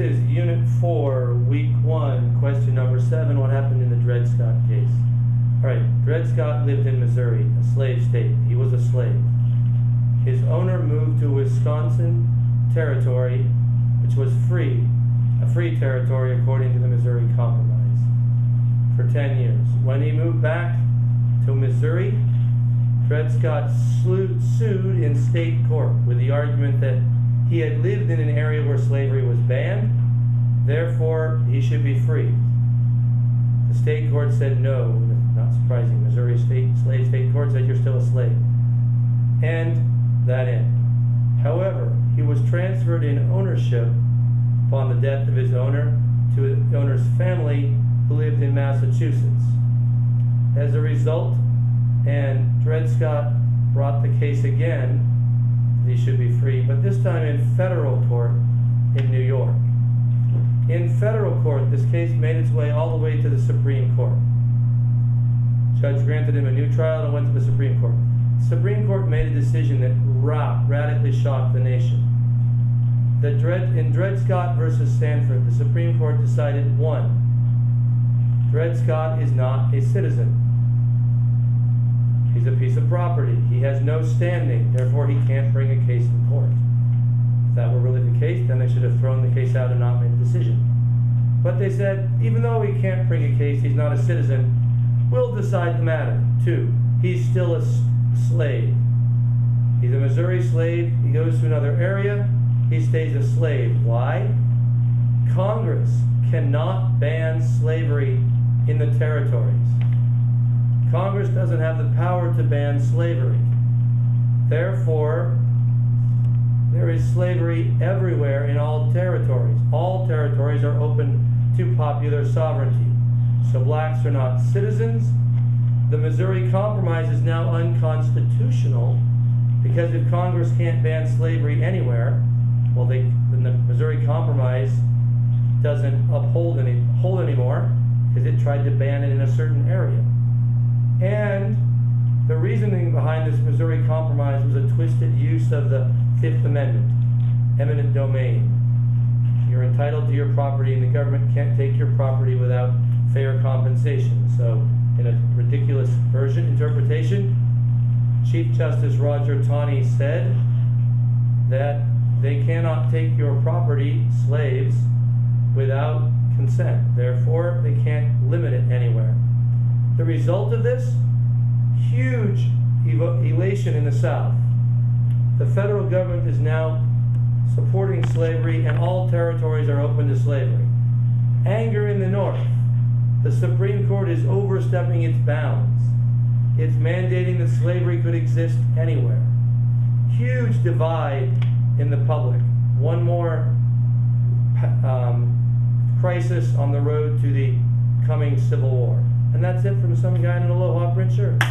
is Unit 4, Week 1, question number 7. What happened in the Dred Scott case? Alright, Dred Scott lived in Missouri, a slave state. He was a slave. His owner moved to Wisconsin Territory, which was free, a free territory according to the Missouri Compromise, for 10 years. When he moved back to Missouri, Dred Scott sued in state court with the argument that he had lived in an area where slavery was banned, therefore he should be free. The state court said no, not surprising. Missouri slave state court said you're still a slave. And that ended. However, he was transferred in ownership upon the death of his owner to the owner's family who lived in Massachusetts. As a result, and Dred Scott brought the case again, he should be free, but this time in federal court in New York. In federal court, this case made its way all the way to the Supreme Court. Judge granted him a new trial and went to the Supreme Court. The Supreme Court made a decision that radically shocked the nation. In Dred Scott versus Sanford, the Supreme Court decided, 1, Dred Scott is not a citizen. He's a piece of property. He has no standing, therefore he can't bring a case in court. If that were really the case, then they should have thrown the case out and not made a decision. But they said, even though he can't bring a case, he's not a citizen, we'll decide the matter. 2, he's still a slave. He's a Missouri slave, he goes to another area, he stays a slave. Why? Congress cannot ban slavery in the territories. Congress doesn't have the power to ban slavery. Therefore, there is slavery everywhere in all territories. All territories are open to popular sovereignty. So blacks are not citizens. The Missouri Compromise is now unconstitutional because if Congress can't ban slavery anywhere, well, then the Missouri Compromise doesn't hold anymore because it tried to ban it in a certain area. And the reasoning behind this Missouri Compromise was a twisted use of the Fifth Amendment, eminent domain. You're entitled to your property and the government can't take your property without fair compensation. So in a ridiculous interpretation, Chief Justice Roger Taney said that they cannot take your property, slaves, without consent. Therefore, they can't limit it anywhere. The result of this, huge elation in the South. The federal government is now supporting slavery and all territories are open to slavery. Anger in the North. The Supreme Court is overstepping its bounds. It's mandating that slavery could exist anywhere. Huge divide in the public. One more crisis on the road to the coming Civil War. And that's it from some guy in an Aloha print shirt.